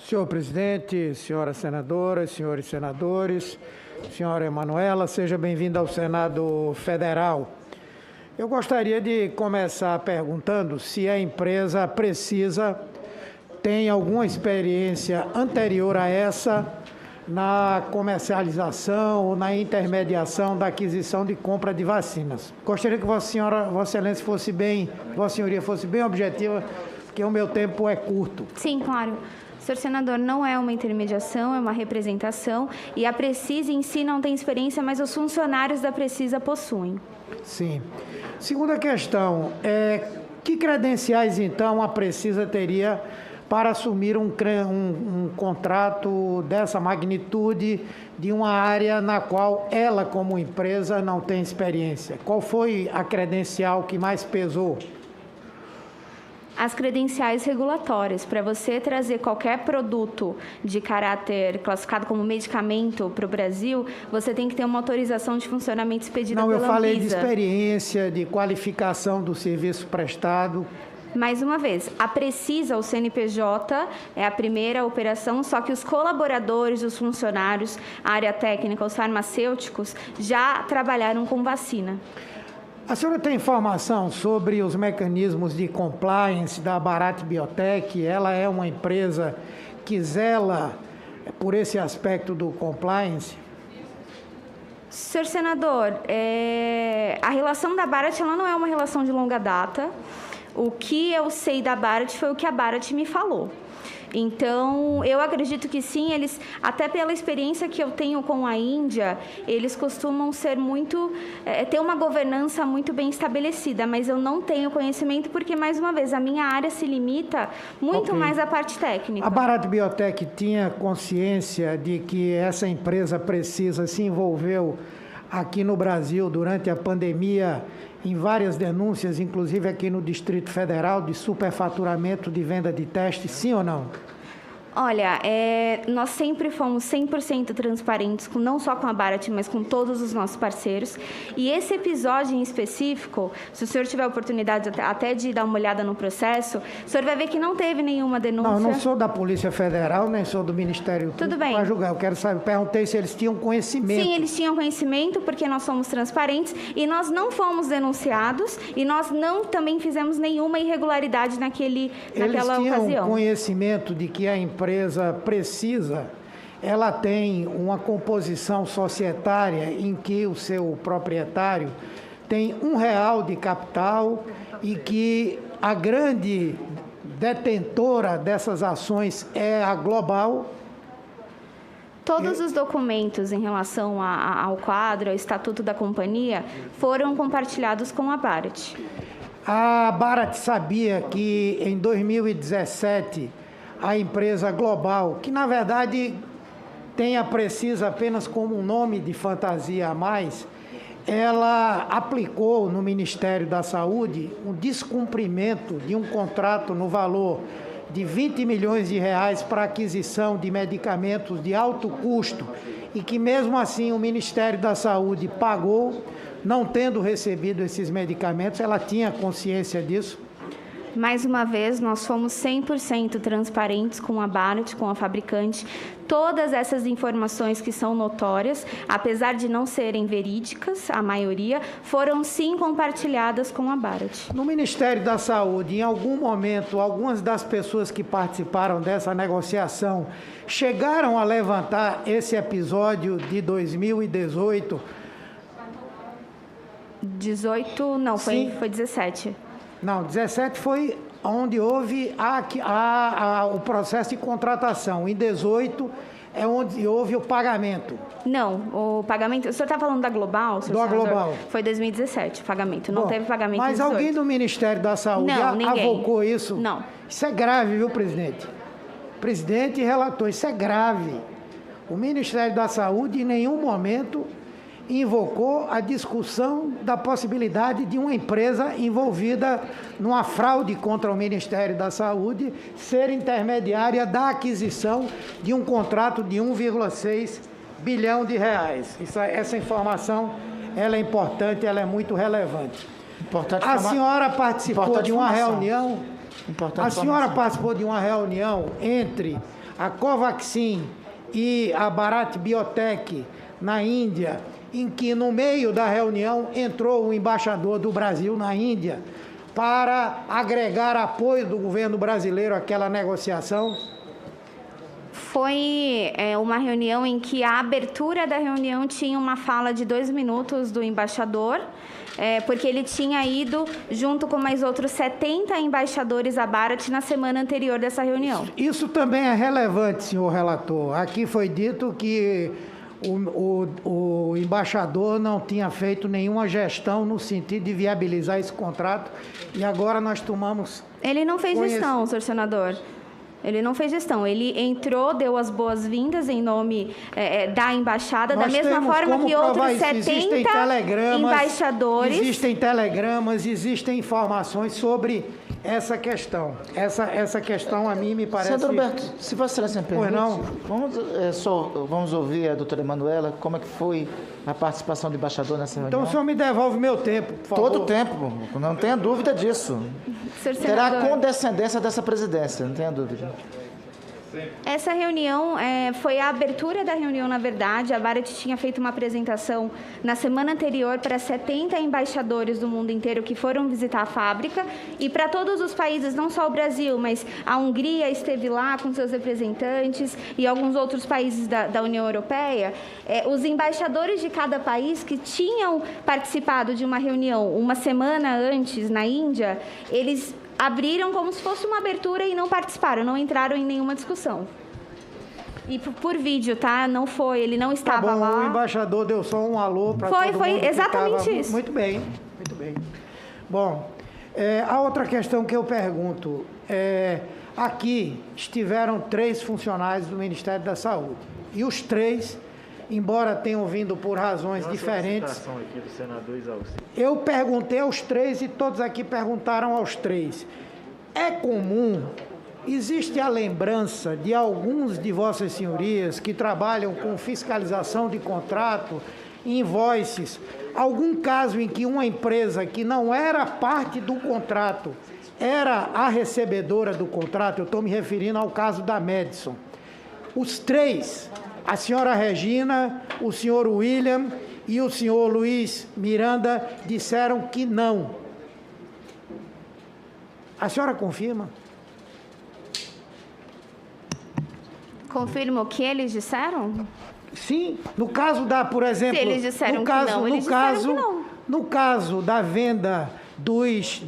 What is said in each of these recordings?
Senhor presidente, senhoras senadoras, senhores senadores, senhora Emanuela, seja bem-vinda ao Senado Federal. Eu gostaria de começar perguntando se a empresa tem alguma experiência anterior a essa na comercialização ou na intermediação da aquisição de compra de vacinas. Gostaria que Vossa Excelência fosse bem, Vossa Senhoria fosse bem objetiva, porque o meu tempo é curto. Sim, claro. Senhor senador, não é uma intermediação, é uma representação e a Precisa em si não tem experiência, mas os funcionários da Precisa possuem. Sim. Segunda questão, que credenciais então a Precisa teria para assumir um contrato dessa magnitude de uma área na qual ela, como empresa, não tem experiência? Qual foi a credencial que mais pesou? As credenciais regulatórias. Para você trazer qualquer produto de caráter classificado como medicamento para o Brasil, você tem que ter uma autorização de funcionamento expedida pela Anvisa. Não, eu falei de experiência, de qualificação do serviço prestado. Mais uma vez, a Precisa, o CNPJ, é a primeira operação, só que os colaboradores, os funcionários, a área técnica, os farmacêuticos, já trabalharam com vacina. A senhora tem informação sobre os mecanismos de compliance da Bharat Biotech? Ela é uma empresa que zela por esse aspecto do compliance? Senhor senador, a relação da Bharat ela não é uma relação de longa data. O que eu sei da Bharat foi o que a Bharat me falou. Então, eu acredito que sim, eles, até pela experiência que eu tenho com a Índia, eles costumam ser ter uma governança muito bem estabelecida, mas eu não tenho conhecimento porque, mais uma vez, a minha área se limita muito mais à parte técnica. A Bharat Biotech tinha consciência de que essa empresa Precisa se envolveu aqui no Brasil durante a pandemia em várias denúncias, inclusive aqui no Distrito Federal, de superfaturamento de venda de testes, sim ou não? Olha, nós sempre fomos 100% transparentes, não só com a Bharat, mas com todos os nossos parceiros. E esse episódio em específico, se o senhor tiver a oportunidade até de dar uma olhada no processo, o senhor vai ver que não teve nenhuma denúncia. Não, eu não sou da Polícia Federal, nem sou do Ministério Público. Tudo bem. Para julgar, eu quero saber, perguntei se eles tinham conhecimento. Sim, eles tinham conhecimento, porque nós somos transparentes e nós não fomos denunciados e nós não também fizemos nenhuma irregularidade naquela ocasião. Eles tinham conhecimento de que a empresa Precisa, ela tem uma composição societária em que o seu proprietário tem R$ 1 de capital e que a grande detentora dessas ações é a Global. Todos os documentos em relação ao quadro, ao estatuto da companhia, foram compartilhados com a Bharat. A Bharat sabia que em 2017 a empresa Global, que na verdade tem a Precisa apenas como um nome de fantasia a mais, ela aplicou no Ministério da Saúde um descumprimento de um contrato no valor de R$ 20 milhões para aquisição de medicamentos de alto custo e que mesmo assim o Ministério da Saúde pagou, não tendo recebido esses medicamentos. Ela tinha consciência disso? Mais uma vez, nós fomos 100% transparentes com a Bharat, com a fabricante. Todas essas informações que são notórias, apesar de não serem verídicas, a maioria, foram sim compartilhadas com a Bharat. No Ministério da Saúde, em algum momento, algumas das pessoas que participaram dessa negociação chegaram a levantar esse episódio de 2018? 18, não, foi 17. Não, 17 foi onde houve o processo de contratação. Em 18 é onde houve o pagamento. Não, o pagamento... O senhor está falando da Global? Da Global. Foi 2017 o pagamento, não teve pagamento mas em 18. Alguém do Ministério da Saúde avocou isso? Não. Isso é grave, viu, presidente? Presidente e relator, isso é grave. O Ministério da Saúde em nenhum momento invocou a discussão da possibilidade de uma empresa envolvida numa fraude contra o Ministério da Saúde ser intermediária da aquisição de um contrato de 1,6 bilhão de reais. Essa informação ela é importante, ela é muito relevante. A senhora participou de uma reunião A senhora participou de uma reunião entre a Covaxin e a Bharat Biotech na Índia, em que no meio da reunião entrou o embaixador do Brasil na Índia para agregar apoio do governo brasileiro àquela negociação? Foi uma reunião em que a abertura da reunião tinha uma fala de 2 minutos do embaixador, porque ele tinha ido junto com mais outros 70 embaixadores à Bharat na semana anterior dessa reunião. Isso também é relevante, senhor relator. Aqui foi dito que o embaixador não tinha feito nenhuma gestão no sentido de viabilizar esse contrato e agora nós tomamos... Ele não fez gestão, senhor senador. Ele não fez gestão. Ele entrou, deu as boas-vindas em nome da embaixada, da mesma forma que outros 70 embaixadores... Existem telegramas, existem informações sobre essa questão. Essa questão a mim me parece... Senador Roberto, se Vossa Excelência me permite, não. Vamos ouvir a doutora Emanuela, como é que foi a participação do embaixador nessa reunião. Então o senhor me devolve meu tempo, por favor. Todo o tempo, não tenha dúvida disso. Terá a condescendência dessa presidência, não tenha dúvida. Essa reunião foi a abertura da reunião, na verdade. A Bharat tinha feito uma apresentação na semana anterior para 70 embaixadores do mundo inteiro que foram visitar a fábrica e para todos os países, não só o Brasil, mas a Hungria esteve lá com seus representantes e alguns outros países da União Europeia. Os embaixadores de cada país que tinham participado de uma reunião uma semana antes na Índia, eles abriram como se fosse uma abertura e não participaram, não entraram em nenhuma discussão. E por vídeo, tá? Não foi, ele não estava lá. O embaixador deu só um alô para todo mundo. Foi exatamente isso. Muito bem, muito bem. Bom, a outra questão que eu pergunto, aqui estiveram 3 funcionários do Ministério da Saúde, e os 3, embora tenham vindo por razões diferentes, aqui do senador Isalci. Eu perguntei aos 3 e todos aqui perguntaram aos 3. É comum, existe a lembrança de alguns de vossas senhorias que trabalham com fiscalização de contrato, invoices, algum caso em que uma empresa que não era parte do contrato era a recebedora do contrato? Eu estou me referindo ao caso da Madison. Os 3... a senhora Regina, o senhor William e o senhor Luiz Miranda disseram que não. A senhora confirma? Confirma o que eles disseram? Sim. No caso por exemplo... Se eles disseram que não, eles disseram que não. No caso da venda dos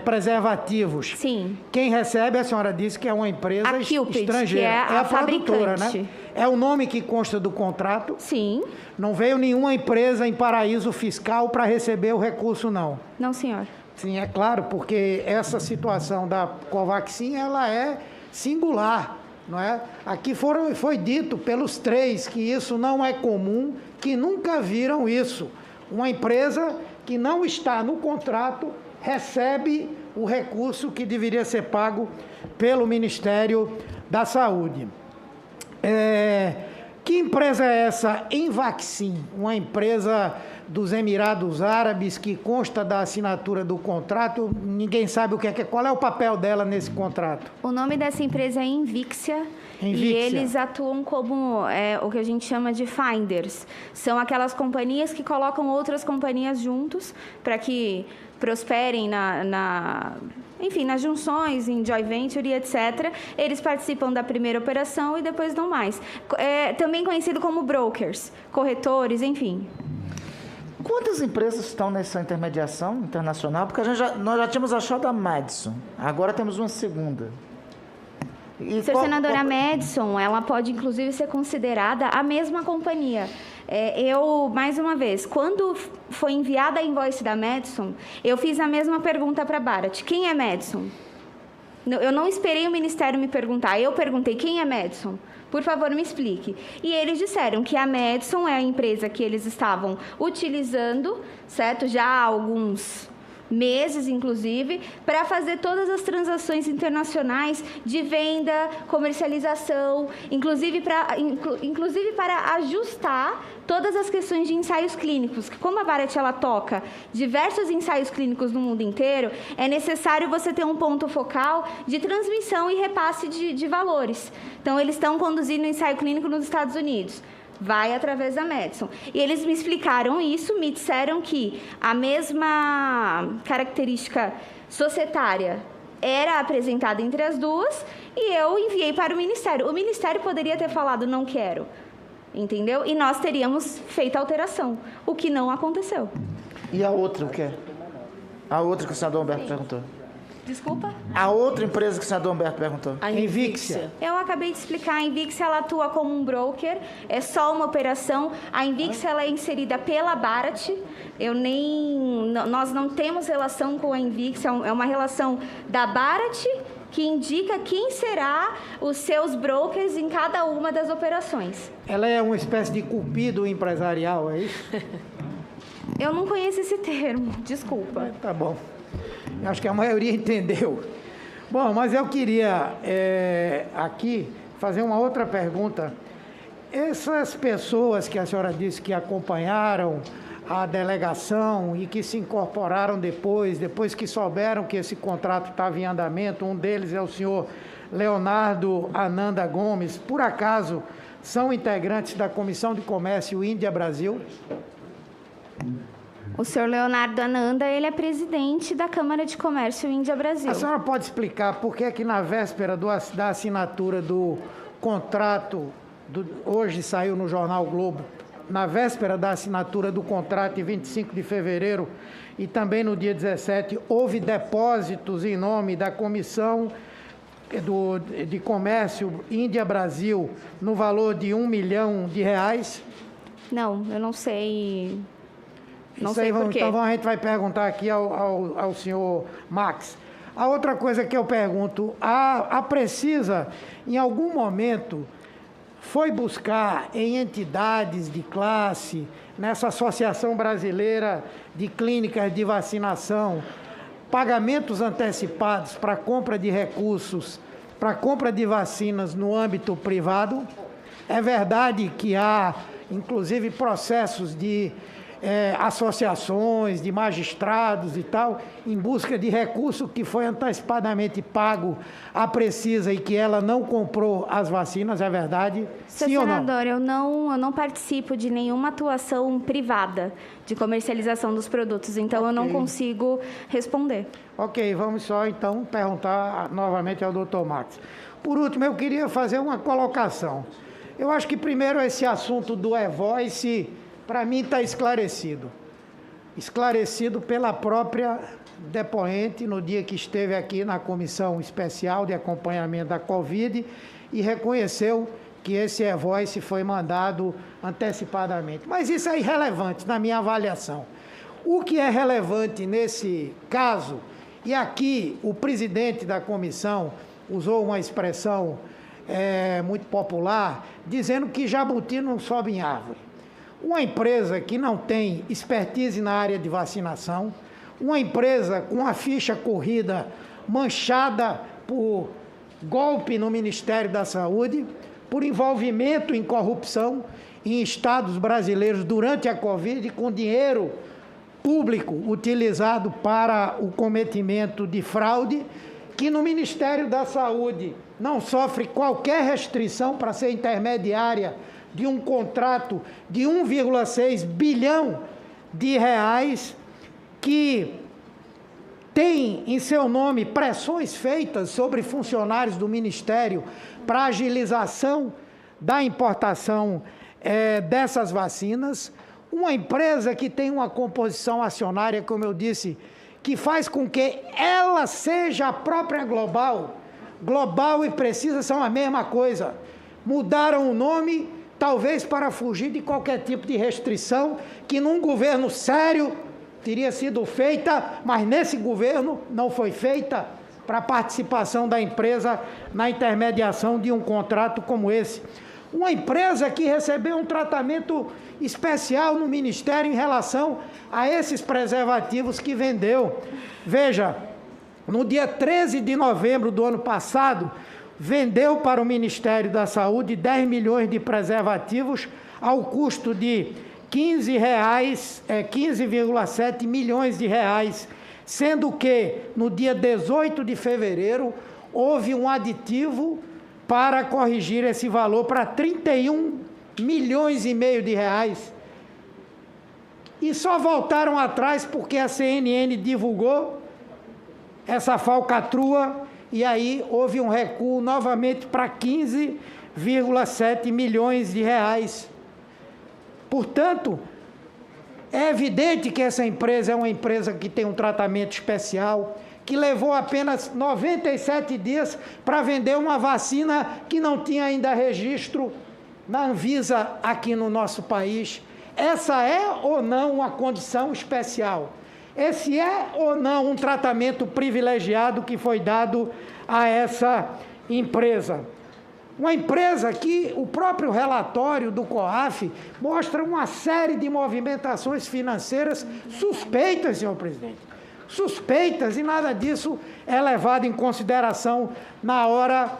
preservativos. Sim. Quem recebe, a senhora disse que é uma empresa estrangeira. Que é a produtora, fabricante, né? É o nome que consta do contrato? Sim. Não veio nenhuma empresa em paraíso fiscal para receber o recurso, não? Não, senhor. Sim, é claro, porque essa situação da Covaxin, ela é singular, não é? Aqui foi dito pelos 3 que isso não é comum, que nunca viram isso. Uma empresa que não está no contrato recebe o recurso que deveria ser pago pelo Ministério da Saúde. Que empresa é essa Envaxin? Uma empresa dos Emirados Árabes que consta da assinatura do contrato. Ninguém sabe qual é o papel dela nesse contrato. O nome dessa empresa é Invixia. E eles atuam como o que a gente chama de finders. São aquelas companhias que colocam outras companhias juntos para que prosperem enfim, nas junções, em joint venture e etc. Eles participam da primeira operação e depois não mais. Também conhecido como brokers, corretores, enfim. Quantas empresas estão nessa intermediação internacional? Porque nós já tínhamos achado a Madison, agora temos uma segunda. Senhor senador, a Madison, ela pode inclusive ser considerada a mesma companhia. Mais uma vez, quando foi enviada a invoice da Madison, eu fiz a mesma pergunta para a Bharat. Quem é Madison? Eu não esperei o Ministério me perguntar, eu perguntei quem é Madison. Por favor, me explique. E eles disseram que a Madison é a empresa que eles estavam utilizando, certo? Já há meses, inclusive, para fazer todas as transações internacionais de venda, comercialização, inclusive para ajustar todas as questões de ensaios clínicos, que como a Barat ela toca diversos ensaios clínicos no mundo inteiro, é necessário você ter um ponto focal de transmissão e repasse de valores. Então, eles estão conduzindo um ensaio clínico nos Estados Unidos. Vai através da Madison. E eles me explicaram isso, me disseram que a mesma característica societária era apresentada entre as duas e eu enviei para o Ministério. O Ministério poderia ter falado, não quero, entendeu? E nós teríamos feito a alteração, o que não aconteceu. E a outra, o que é? A outra que o senador Humberto perguntou. Desculpa? A outra empresa que o senador Humberto perguntou. A Invixia. Eu acabei de explicar, a Invixia ela atua como um broker, é só uma operação. A Invixia ela é inserida pela Barat. Nós não temos relação com a Invixia, é uma relação da Barat que indica quem será os seus brokers em cada uma das operações. Ela é uma espécie de cupido empresarial, é isso? Eu não conheço esse termo, desculpa. Tá bom. Eu acho que a maioria entendeu. Bom, mas eu queria aqui fazer uma outra pergunta. Essas pessoas que a senhora disse que acompanharam a delegação e que se incorporaram depois que souberam que esse contrato estava em andamento, um deles é o senhor Leonardo Ananda Gomes, por acaso são integrantes da Comissão de Comércio Índia-Brasil? O senhor Leonardo Ananda, ele é presidente da Câmara de Comércio Índia-Brasil. A senhora pode explicar por que na véspera da assinatura do contrato, hoje saiu no jornal Globo, na véspera da assinatura do contrato, em 25 de fevereiro, e também no dia 17, houve depósitos em nome da Comissão de Comércio Índia-Brasil no valor de R$1 milhão? Não, eu não sei... Não sei por quê. Então a gente vai perguntar aqui ao senhor Max. A outra coisa que eu pergunto, a Precisa, em algum momento, foi buscar em entidades de classe, nessa Associação Brasileira de Clínicas de Vacinação, pagamentos antecipados para compra de recursos, para compra de vacinas no âmbito privado? É verdade que há, inclusive, processos de associações de magistrados e tal, em busca de recurso que foi antecipadamente pago à Precisa e que ela não comprou as vacinas, é verdade? Seu Sim senador, ou não? eu não participo de nenhuma atuação privada de comercialização dos produtos, então eu não consigo responder. Ok, vamos só então perguntar novamente ao Dr. Max. Por último, eu queria fazer uma colocação. Eu acho que primeiro esse assunto do e-voice, para mim, está esclarecido. Esclarecido pela própria depoente no dia que esteve aqui na Comissão Especial de Acompanhamento da Covid e reconheceu que esse e-voice foi mandado antecipadamente. Mas isso é irrelevante na minha avaliação. O que é relevante nesse caso, e aqui o presidente da comissão usou uma expressão muito popular, dizendo que jabuti não sobe em árvore. Uma empresa que não tem expertise na área de vacinação, uma empresa com a ficha corrida manchada por golpe no Ministério da Saúde, por envolvimento em corrupção em estados brasileiros durante a Covid, com dinheiro público utilizado para o cometimento de fraude, que no Ministério da Saúde não sofre qualquer restrição para ser intermediária de um contrato de 1,6 bilhão de reais, que tem em seu nome pressões feitas sobre funcionários do Ministério para agilização da importação dessas vacinas, uma empresa que tem uma composição acionária, como eu disse, que faz com que ela seja a própria Global. Global e Precisa são a mesma coisa. Mudaram o nome, talvez para fugir de qualquer tipo de restrição que num governo sério teria sido feita, mas nesse governo não foi feita, para a participação da empresa na intermediação de um contrato como esse. Uma empresa que recebeu um tratamento especial no Ministério em relação a esses preservativos que vendeu. Veja, no dia 13 de novembro do ano passado, vendeu para o Ministério da Saúde 10 milhões de preservativos ao custo de 15,7 milhões de reais, sendo que no dia 18 de fevereiro houve um aditivo para corrigir esse valor para 31 milhões e meio de reais. E só voltaram atrás porque a CNN divulgou essa falcatrua e aí houve um recuo novamente para 15,7 milhões de reais. Portanto, é evidente que essa empresa é uma empresa que tem um tratamento especial, que levou apenas 97 dias para vender uma vacina que não tinha ainda registro na Anvisa aqui no nosso país. Essa é ou não uma condição especial? Esse é ou não um tratamento privilegiado que foi dado a essa empresa? Uma empresa que o próprio relatório do COAF mostra uma série de movimentações financeiras suspeitas, senhor presidente. Suspeitas, e nada disso é levado em consideração na hora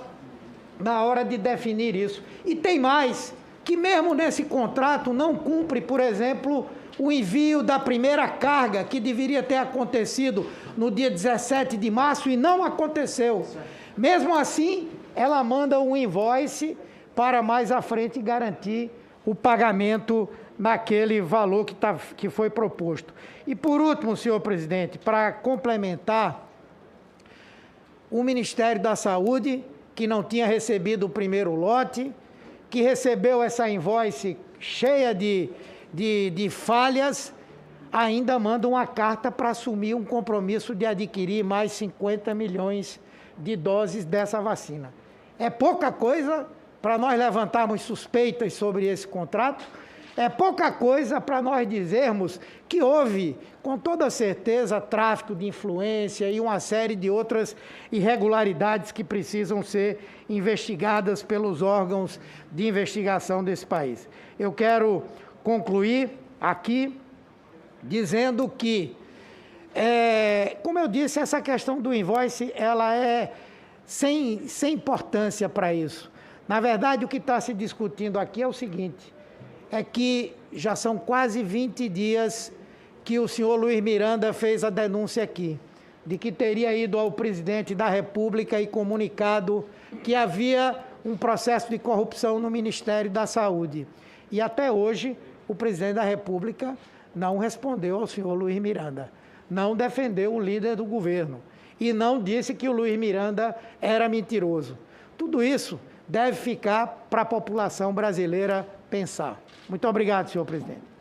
de definir isso. E tem mais, que mesmo nesse contrato não cumpre, por exemplo, o envio da primeira carga, que deveria ter acontecido no dia 17 de março e não aconteceu. Mesmo assim, ela manda um invoice para mais à frente garantir o pagamento naquele valor que foi proposto. E por último, senhor presidente, para complementar, o Ministério da Saúde, que não tinha recebido o primeiro lote, que recebeu essa invoice cheia de falhas, ainda manda uma carta para assumir um compromisso de adquirir mais 50 milhões de doses dessa vacina. É pouca coisa para nós levantarmos suspeitas sobre esse contrato, é pouca coisa para nós dizermos que houve, com toda certeza, tráfico de influência e uma série de outras irregularidades que precisam ser investigadas pelos órgãos de investigação desse país. Eu quero concluir aqui dizendo que, como eu disse, essa questão do invoice, ela é sem importância para isso. Na verdade, o que está se discutindo aqui é o seguinte, é que já são quase 20 dias que o senhor Luiz Miranda fez a denúncia aqui, de que teria ido ao presidente da República e comunicado que havia um processo de corrupção no Ministério da Saúde. E até hoje, o presidente da República não respondeu ao senhor Luiz Miranda, não defendeu o líder do governo e não disse que o Luiz Miranda era mentiroso. Tudo isso deve ficar para a população brasileira pensar. Muito obrigado, senhor presidente.